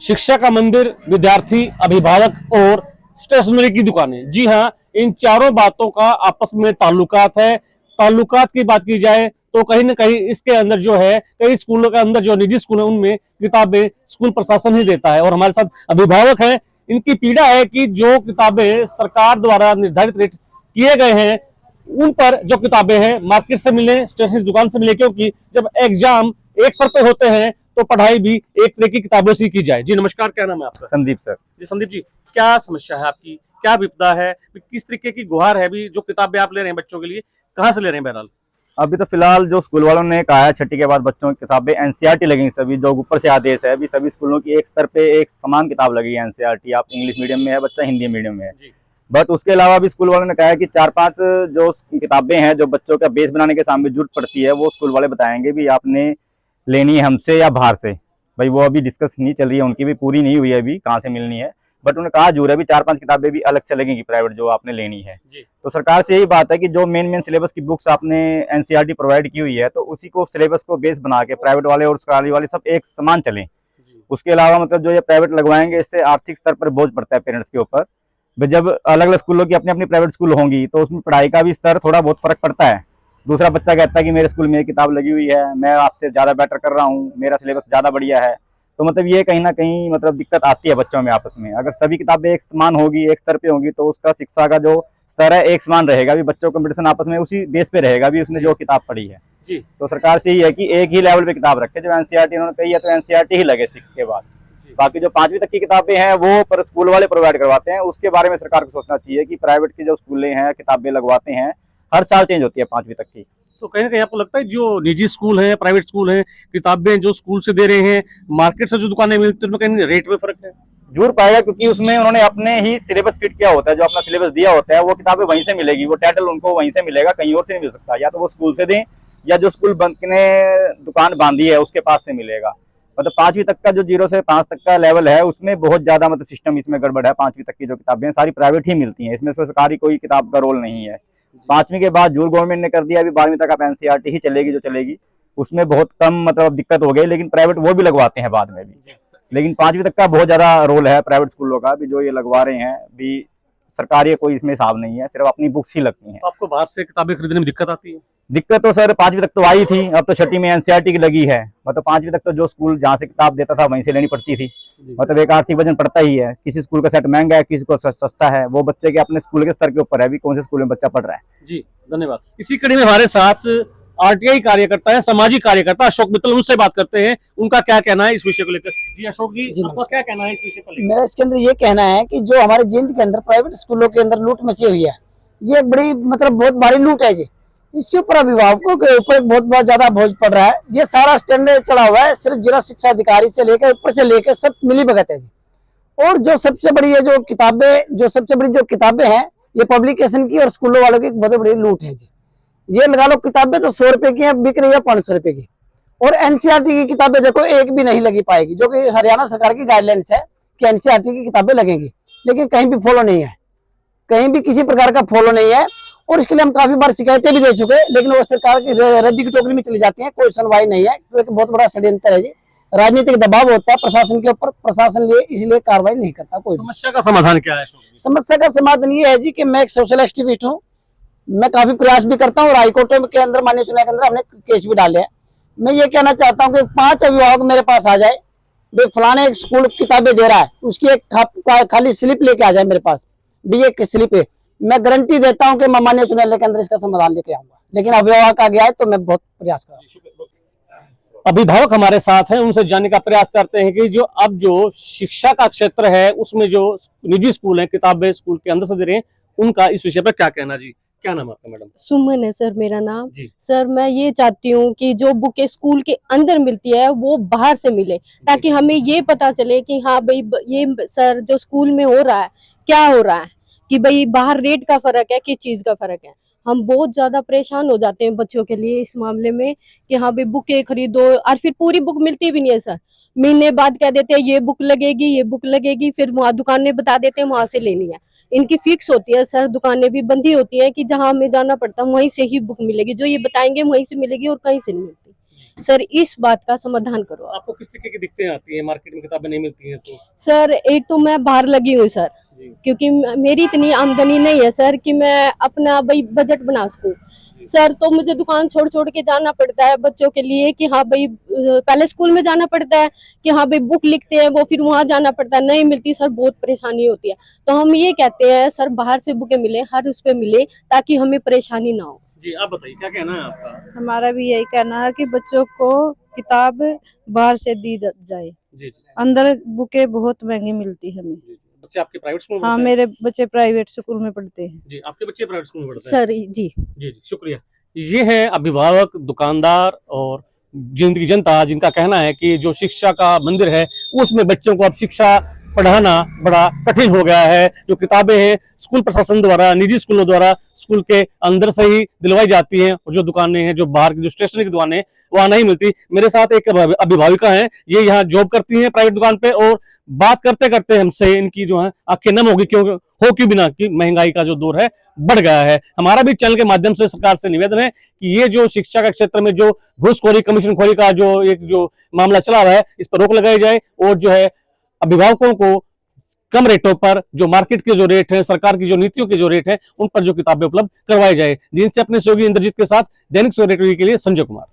शिक्षा का मंदिर, विद्यार्थी, अभिभावक और स्टेशनरी की दुकानें। जी हाँ, इन चारों बातों का आपस में ताल्लुकात है। ताल्लुकात की बात की जाए तो कहीं ना कहीं इसके अंदर जो है, कई स्कूलों के अंदर जो निजी स्कूल है उनमें किताबें स्कूल प्रशासन ही देता है। और हमारे साथ अभिभावक हैं। इनकी पीड़ा है कि जो किताबें सरकार द्वारा निर्धारित रेट किए गए हैं उन पर जो किताबें हैं मार्केट से मिले, स्टेशनरी दुकान से मिले, क्योंकि जब एग्जाम एक सर पे होते हैं तो पढ़ाई भी एक तरह की किताबों से की जाए। जी नमस्कार, क्या नाम है आपका? संदीप सर। जी संदीप जी, क्या समस्या है आपकी, क्या विपदा है, किस तरीके की गुहार है? अभी जो किताबें आप ले रहे हैं बच्चों के लिए, कहाँ से ले रहे हैं? बहरहाल अभी तो फिलहाल जो स्कूल वालों ने कहा है, छठी के बाद बच्चों की किताबें एनसीईआरटी लगेंगी सभी, जो ऊपर से आदेश है। अभी सभी स्कूलों की एक स्तर पे एक समान किताब लगेगी एनसीईआरटी। आप इंग्लिश मीडियम में है बच्चा, हिंदी मीडियम में है। बट उसके अलावा भी स्कूल वालों ने कहा है कि 4-5 जो किताबें हैं जो बच्चों का बेस बनाने के सामने जरूरत पड़ती है, वो स्कूल वाले बताएंगे भी आपने लेनी है हमसे या बाहर से। भाई वो अभी डिस्कस नहीं चल रही है, उनकी भी पूरी नहीं हुई है अभी कहाँ से मिलनी है। बट उन्होंने कहा जरूर है भी 4-5 किताबें भी अलग से लगेंगी प्राइवेट जो आपने लेनी है। तो सरकार से यही बात है कि जो मेन सिलेबस की बुक्स आपने एनसीईआरटी प्रोवाइड की हुई है, तो उसी को सिलेबस को बेस बना के प्राइवेट वाले और सरकारी वाले सब एक समान चलें। उसके अलावा मतलब जो ये प्राइवेट लगवाएंगे, इससे आर्थिक स्तर पर बोझ पड़ता है पेरेंट्स के ऊपर। जब अलग अलग स्कूलों की अपनी अपनी प्राइवेट स्कूल होंगी तो उसमें पढ़ाई का भी स्तर थोड़ा बहुत फर्क पड़ता है। दूसरा बच्चा कहता है कि मेरे स्कूल में किताब लगी हुई है, मैं आपसे ज़्यादा बेटर कर रहा हूँ, मेरा सिलेबस ज़्यादा बढ़िया है। तो मतलब ये कहीं ना कहीं मतलब दिक्कत आती है बच्चों में आपस में। अगर सभी किताबें एक समान होगी, एक स्तर पे होंगी, तो उसका शिक्षा का जो स्तर है एक समान रहेगा भी। बच्चों का कंपटीशन आपस में उसी बेस पे रहेगा भी, उसने जो किताब पढ़ी है। जी। तो सरकार से यही है कि एक ही लेवल पे किताब रखे। जो एनसीईआरटी उन्होंने कही है तो एनसीईआरटी ही लगे 6 के बाद। बाकी जो 5वीं तक की किताबें हैं वो पर स्कूल वाले प्रोवाइड करवाते हैं। उसके बारे में सरकार को सोचना चाहिए कि प्राइवेट की जो स्कूलें हैं किताबें लगवाते हैं, हर साल चेंज होती है 5वीं तक की। तो कहीं ना कहीं आपको लगता है जो निजी स्कूल है, प्राइवेट स्कूल है, किताबें जो स्कूल से दे रहे हैं, मार्केट से जो दुकानें मिलती है, कहीं रेट में फर्क है? जरूर पाएगा, क्योंकि उसमें उन्होंने अपने ही सिलेबस फिट किया होता है। जो अपना सिलेबस दिया होता है वो किताबें वहीं से मिलेगी, वो टाइटल उनको वहीं से मिलेगा, कहीं और से नहीं मिल सकता। या तो वो स्कूल से दें या जो स्कूल बंद ने दुकान बांधी है उसके पास से मिलेगा। मतलब 5वीं तक का जो 0 से 5 तक का लेवल है उसमें बहुत ज्यादा मतलब सिस्टम इसमें गड़बड़ है। 5वीं तक की जो किताबें सारी प्राइवेट ही मिलती हैं, इसमें सरकारी कोई किताब का रोल नहीं है। 5वीं के बाद जरूर गवर्नमेंट ने कर दिया अभी 12वीं तक आप एनसीईआरटी ही चलेगी जो चलेगी। उसमें बहुत कम मतलब दिक्कत हो गई, लेकिन प्राइवेट वो भी लगवाते हैं बाद में भी। लेकिन 5वीं तक का बहुत ज्यादा रोल है प्राइवेट स्कूलों का भी, जो ये लगवा रहे हैं भी। सरकारी कोई इसमें हिसाब नहीं है, सिर्फ अपनी बुक्स ही लगती हैं। तो आपको बाहर से किताबें खरीदने में दिक्कत आती है? दिक्कत तो सर 5वीं तक तो आई थी, अब तो छठी में एनसीईआरटी की लगी है। मतलब 5वीं तक तो जो स्कूल जहाँ से किताब देता था वहीं से लेनी पड़ती थी। मतलब एक आर्थिक वजन पड़ता ही है। किसी स्कूल का सेट महंगा है, किसी को सस्ता है, वो बच्चे के अपने स्कूल के स्तर के ऊपर है भी कौन से स्कूल में बच्चा पढ़ रहा है। जी धन्यवाद। इसी कड़ी में हमारे साथ आरटीआई कार्यकर्ता है, सामाजिक कार्यकर्ता अशोक मित्तल, उनसे बात करते हैं उनका क्या कहना है इस विषय को लेकर। जी अशोक जी, आपका क्या कहना है इस विषय को लेकर? मेरा इसके अंदर ये कहना है कि जो हमारे जींद के अंदर प्राइवेट स्कूलों के अंदर लूट मची हुई है, ये एक बड़ी मतलब बहुत भारी लूट है जी। इसके ऊपर अभिभावकों के ऊपर बहुत ज्यादा बोझ पड़ रहा है। ये सारा स्टैंडर्ड चला हुआ है, सिर्फ जिला शिक्षा अधिकारी से लेकर ऊपर से लेकर सब मिली भगत है जी। और जो सबसे बड़ी है जो किताबें हैं, ये पब्लिकेशन की और स्कूलों वालों की बहुत बड़ी लूट है जी। ये लगा लो किताबें तो 100 रुपए की है, बिक रही है 500 रुपए की। और एनसीईआरटी की किताबें देखो एक भी नहीं लगी पाएगी, जो कि हरियाणा सरकार की गाइडलाइंस है कि एनसीईआरटी की किताबें लगेंगी, लेकिन कहीं भी फॉलो नहीं है, कहीं भी किसी प्रकार का फॉलो नहीं है। और इसके लिए हम काफी बार शिकायतें भी दे चुके हैं, लेकिन वो सरकार की रद्दी की टोकरी में चली जाती है, कोई सुनवाई नहीं है। तो एक बहुत बड़ा षड्यंत्र है जी, राजनीतिक दबाव होता है प्रशासन के ऊपर, प्रशासन इसलिए कार्रवाई नहीं करता। कोई समस्या का समाधान क्या है? समस्या का समाधान ये है जी कि मैं एक सोशल एक्टिविस्ट हूँ, मैं काफी प्रयास भी करता हूँ और हाईकोर्ट के अंदर माननीय सुनवाई के अंदर हमने केस भी डाले हैं। मैं ये कहना चाहता हूँ कि 5 अभिभावक मेरे पास आ जाए, भाई फलाने एक स्कूल किताबें दे रहा है, उसकी एक खाली स्लिप लेके आ जाए मेरे पास भी, ये स्लिप है, मैं गारंटी देता हूँ कि मैं माननीय सुनवाई के अंदर इसका समाधान लेके आऊंगा। लेकिन अभिभावक आ गया है तो मैं बहुत प्रयास कर रहा हूँ। अभिभावक हमारे साथ हैं, उनसे जानने का प्रयास करते हैं कि जो शिक्षा का क्षेत्र है उसमें जो निजी स्कूल है किताबें स्कूल के अंदर से दे रहे हैं, उनका इस विषय पर क्या कहना। जी क्या नाम है आपका मैडम? सुमन है सर मेरा नाम। सर मैं ये चाहती हूँ कि जो बुकें स्कूल के अंदर मिलती है वो बाहर से मिले, ताकि हमें ये पता चले कि हाँ भाई ये सर जो स्कूल में हो रहा है क्या हो रहा है, कि भाई बाहर रेट का फर्क है, किस चीज का फर्क है। हम बहुत ज्यादा परेशान हो जाते हैं बच्चों के लिए इस मामले में कि हाँ भाई बुकें खरीदो और फिर पूरी बुक मिलती भी नहीं है सर। महीने बाद कह देते हैं ये बुक लगेगी, फिर वहाँ दुकानें बता देते हैं वहां से लेनी है। इनकी फिक्स होती है सर, दुकानें भी बंदी होती है कि जहाँ हमें जाना पड़ता है वहीं से ही बुक मिलेगी, जो ये बताएंगे वहीं से मिलेगी और कहीं से नहीं मिलती। सर इस बात का समाधान करो आप। आपको किस तरीके की दिक्कतें आती हैं, मार्केट में किताबें नहीं मिलती हैं तो? सर एक तो मैं बाहर लगी हुई सर, जी। क्योंकि मेरी इतनी आमदनी नहीं है सर कि मैं अपना भाई बजट बना सकूं सर। तो मुझे दुकान छोड़ छोड़ के जाना पड़ता है बच्चों के लिए कि हाँ भाई पहले स्कूल में जाना पड़ता है कि हाँ भाई बुक लिखते हैं वो, फिर वहां जाना पड़ता है, नहीं मिलती सर, बहुत परेशानी होती है। तो हम ये कहते हैं सर बाहर से बुकें मिले, हर उस पे मिले, ताकि हमें परेशानी ना हो। जी आप बताइए क्या कहना है आपका? हमारा भी यही कहना है कि बच्चों को किताब बाहर से दी जाए। जी जी अंदर बुकें बहुत महंगी मिलती है हमें। जी। बच्चे आपके प्राइवेट स्कूल में हाँ, पढ़ते हैं? मेरे बच्चे प्राइवेट स्कूल में पढ़ते हैं। जी आपके बच्चे प्राइवेट स्कूल में पढ़ते हैं? सर जी जी जी शुक्रिया। ये है अभिभावक, दुकानदार और जिंदगी जनता जिनका कहना है कि जो शिक्षा का मंदिर है उसमें बच्चों को अब शिक्षा पढ़ाना बड़ा कठिन हो गया है। जो किताबें हैं स्कूल प्रशासन द्वारा, निजी स्कूलों द्वारा स्कूल के अंदर से ही दिलवाई जाती हैं, और जो दुकानें हैं, जो बाहर की जो स्टेशनरी की दुकानें वहां नहीं मिलती। मेरे साथ एक अभिभाविका है, ये यहाँ जॉब करती हैं प्राइवेट दुकान पे, और बात करते करते हमसे इनकी जो है आंखें नम होगी, क्यों हो क्यों बिना कि महंगाई का जो दौर है बढ़ गया है। हमारा भी चैनल के माध्यम से सरकार से निवेदन है कि ये जो शिक्षा के क्षेत्र में जो घूसखोरी, कमीशनखोरी का जो मामला चला हुआ है, इस पर रोक लगाई जाए, और जो है अभिभावकों को कम रेटों पर जो मार्केट के जो रेट है, सरकार की जो नीतियों के जो रेट है, उन पर जो किताबें उपलब्ध करवाई जाए। जिनसे अपने सहयोगी इंद्रजीत के साथ दैनिक सवेरा टीवी के लिए संजय कुमार।